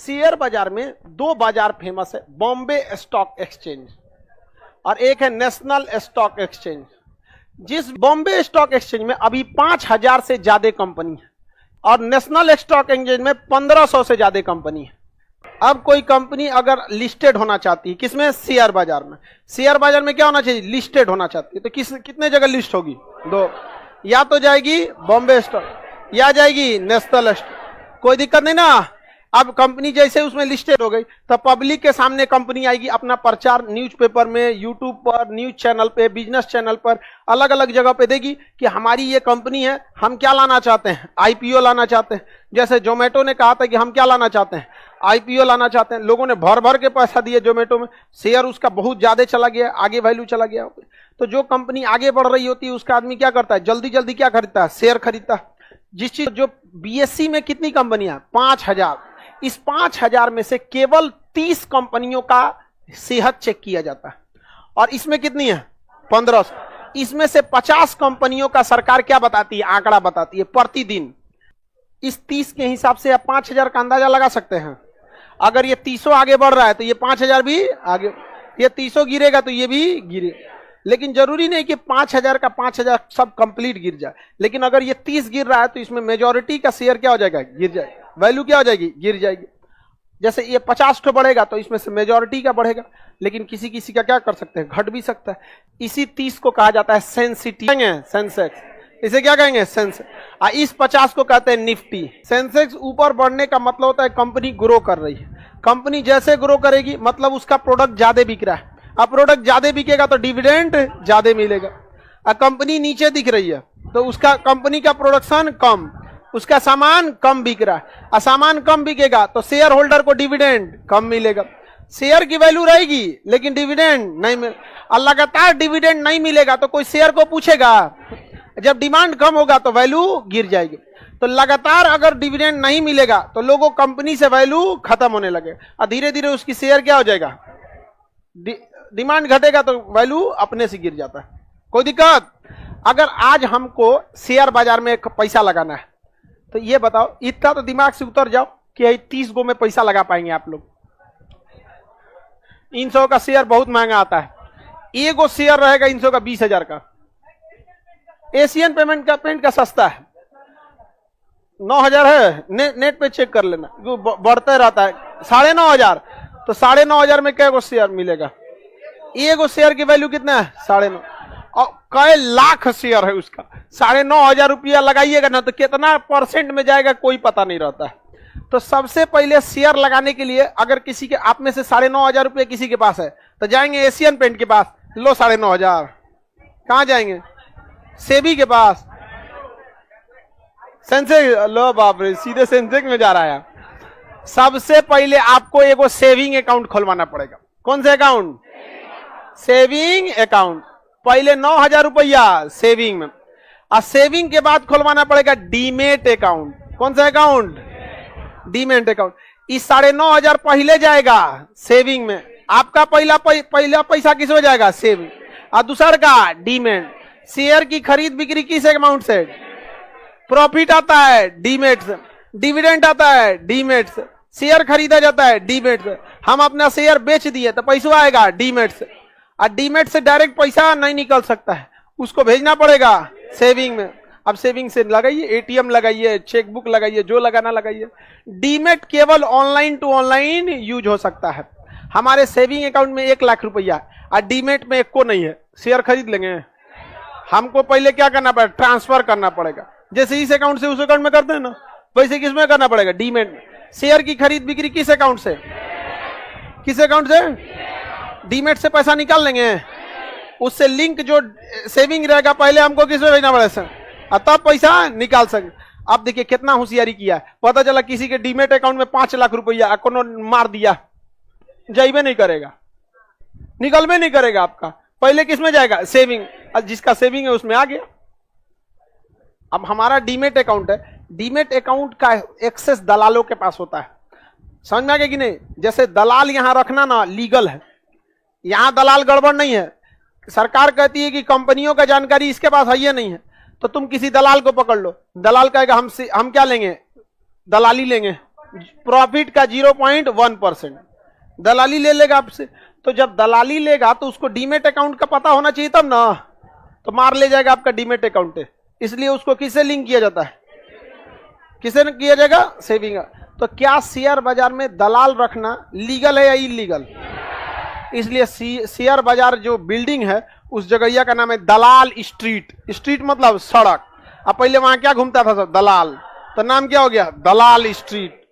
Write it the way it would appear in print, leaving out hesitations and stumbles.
Share बाजार में दो बाजार फेमस है, बॉम्बे स्टॉक एक्सचेंज और एक है नेशनल स्टॉक एक्सचेंज। जिस बॉम्बे स्टॉक एक्सचेंज में अभी 5000 से ज्यादा कंपनी है और नेशनल स्टॉक एक्सचेंज में 1500 से ज्यादा कंपनी है। अब कोई कंपनी अगर लिस्टेड होना चाहती है, किसमें? शेयर बाजार में। शेयर बाजार में क्या होना चाहिए? लिस्टेड होना चाहती है। तो कितने जगह लिस्ट होगी? दो, या तो जाएगी बॉम्बे स्टॉक या जाएगी नेशनल स्टॉक। कोई दिक्कत नहीं ना। अब कंपनी जैसे उसमें लिस्टेड हो गई तो पब्लिक के सामने कंपनी आएगी, अपना प्रचार न्यूज़पेपर में, यूट्यूब पर, न्यूज चैनल पे, बिजनेस चैनल पर, अलग अलग जगह पे देगी कि हमारी ये कंपनी है, हम क्या लाना चाहते हैं? आईपीओ लाना चाहते हैं। जैसे जोमेटो ने कहा था कि हम क्या लाना चाहते हैं? आईपीओ लाना चाहते हैं। लोगों ने भर भर के पैसा दिए जोमेटो में, शेयर उसका बहुत ज्यादा चला गया, आगे वैल्यू चला गया। तो जो कंपनी आगे बढ़ रही होती है उसका आदमी क्या करता है? जल्दी जल्दी क्या खरीदता है? शेयर खरीदता है। जिस चीज जो बीएससी में कितनी कंपनियां? 5000। इस 5000 में से केवल 30 कंपनियों का सेहत चेक किया जाता है और इसमें कितनी है? 1500। इसमें से 50 कंपनियों का सरकार क्या बताती है? आंकड़ा बताती है प्रतिदिन। इस 30 के हिसाब से आप 5000 का अंदाजा लगा सकते हैं। अगर ये 300 आगे बढ़ रहा है तो ये 5000 भी आगे, ये 300 गिरेगा तो ये भी गिरे। लेकिन जरूरी नहीं कि 5000 का 5000 सब कंप्लीट गिर जाए। लेकिन अगर ये 30 गिर रहा है तो इसमें मेजॉरिटी का शेयर क्या हो जाएगा? गिर जाएगा। वैल्यू क्या हो जाएगी? गिर जाएगी। जैसे ये 50 ठो बढ़ेगा तो इसमें से मेजॉरिटी का बढ़ेगा, लेकिन किसी किसी का क्या कर सकते हैं? घट भी सकता है। इसी 30 को कहा जाता है सेंसिटिव, सेंसेक्स। इसे क्या कहेंगे? सेंसेक्स। इस 50 को कहते हैं निफ्टी। सेंसेक्स ऊपर बढ़ने का मतलब होता है कंपनी ग्रो कर रही है। कंपनी जैसे ग्रो करेगी मतलब उसका प्रोडक्ट ज्यादा बिक रहा है। अब प्रोडक्ट ज्यादा बिकेगा तो डिविडेंड ज्यादा मिलेगा। अब कंपनी नीचे दिख रही है तो उसका कंपनी का प्रोडक्शन कम, उसका सामान कम बिक रहा है। और सामान कम बिकेगा तो शेयर होल्डर को डिविडेंड कम मिलेगा। शेयर की वैल्यू रहेगी लेकिन डिविडेंड नहीं मिल, और लगातार डिविडेंड नहीं मिलेगा तो कोई शेयर को पूछेगा? जब डिमांड कम होगा तो वैल्यू गिर जाएगी। तो लगातार अगर डिविडेंड नहीं मिलेगा तो लोगों कंपनी से वैल्यू खत्म होने लगे और धीरे धीरे उसकी शेयर क्या हो जाएगा? डिमांड घटेगा तो वैल्यू अपने से गिर जाता है। कोई दिक्कत? अगर आज हमको शेयर बाजार में पैसा लगाना है तो ये बताओ, इतना तो दिमाग से उतर जाओ कि 30 गो में पैसा लगा पाएंगे आप लोग? 300 का शेयर बहुत महंगा आता है। एक गो शेयर रहेगा 300 का 20,000 का। एशियन पेमेंट का सस्ता है, 9000 है। नेट पे चेक कर लेना, बढ़ते रहता है। 9,500। तो 9,500 में कै गो शेयर मिलेगा? एक गो शेयर की वैल्यू कितना है? 9,500। और कई लाख शेयर है उसका। 9,500 रुपया लगाइएगा ना तो कितना परसेंट में जाएगा कोई पता नहीं रहता है। तो सबसे पहले शेयर लगाने के लिए अगर किसी के आप में से 9,500 रुपये किसी के पास है तो जाएंगे एशियन पेंट के पास, लो 9,500। कहां जाएंगे? सेबी के पास, सेंसेक्स, लो बाप रे, सीधे सेंसेक्स में जा रहा है। सबसे पहले आपको एगो सेविंग अकाउंट खोलवाना पड़ेगा। कौन से अकाउंट? Saving account. पहले 9,000 रुपया सेविंग में, और सेविंग के बाद खोलवाना पड़ेगा डीमेट अकाउंट। कौन सा अकाउंट? Demat account. इस 9,500 पहले जाएगा सेविंग में। आपका पहला पैसा किस में जाएगा? सेविंग। और दूसरा का डीमेट। शेयर की खरीद बिक्री किस अमाउंट से? प्रॉफिट आता है डीमेट से, डिविडेंड आता है डीमेट से, शेयर खरीदा जाता है डीमेट से। हम अपना शेयर बेच दिए तो पैसा आएगा डीमेट से। और डीमेट से डायरेक्ट पैसा नहीं निकल सकता है, उसको भेजना पड़ेगा सेविंग में। अब सेविंग से लगाइए, एटीएम लगाइए, चेकबुक लगाइए, जो लगाना लगाइए। डीमेट केवल ऑनलाइन टू ऑनलाइन यूज हो सकता है। हमारे सेविंग अकाउंट में 1 लाख रुपया और डीमेट में 1 को नहीं है। शेयर खरीद लेंगे, हमको पहले क्या करना पड़ेगा? ट्रांसफर करना पड़ेगा। जैसे इस अकाउंट से उस अकाउंट में करते हैं ना, वैसे किस में करना पड़ेगा? डीमेट में। शेयर की खरीद बिक्री किस अकाउंट से? किस अकाउंट से? डीमेट से पैसा निकाल लेंगे, उससे लिंक जो सेविंग रहेगा पहले हमको किस में भेजना पड़ेगा, तब पैसा निकाल सके। अब देखिए कितना होशियारी किया है। पता चला किसी के डीमेट अकाउंट में 5 लाख रुपया कोनो मार दिया, जाइबे नहीं करेगा, निकलबे नहीं करेगा आपका। पहले किस में जाएगा? सेविंग। जिसका सेविंग है उसमें आ गया। अब हमारा डीमेट अकाउंट है, डीमेट अकाउंट का एक्सेस दलालों के पास होता है। समझ में आ गया कि नहीं? जैसे दलाल यहां रखना ना लीगल है, यहां दलाल गड़बड़ नहीं है। सरकार कहती है कि कंपनियों का जानकारी इसके पास है, ये नहीं है, तो तुम किसी दलाल को पकड़ लो, दलाल कहेगा हम क्या लेंगे? दलाली लेंगे, प्रॉफिट का 0.1%। दलाली ले लेगा आपसे, तो जब दलाली लेगा तो उसको डीमेट अकाउंट का पता होना चाहिए तब ना, तो मार ले जाएगा आपका डीमेट अकाउंट। इसलिए उसको किससे लिंक किया जाता है, किसे किया जाएगा, सेविंग। तो क्या शेयर बाजार में दलाल रखना लीगल है या इलीगल? इसलिए शेयर बाजार जो बिल्डिंग है उस जगह का नाम है दलाल स्ट्रीट। स्ट्रीट मतलब सड़क। अब पहले वहां क्या घूमता था सब, दलाल, तो नाम क्या हो गया, दलाल स्ट्रीट।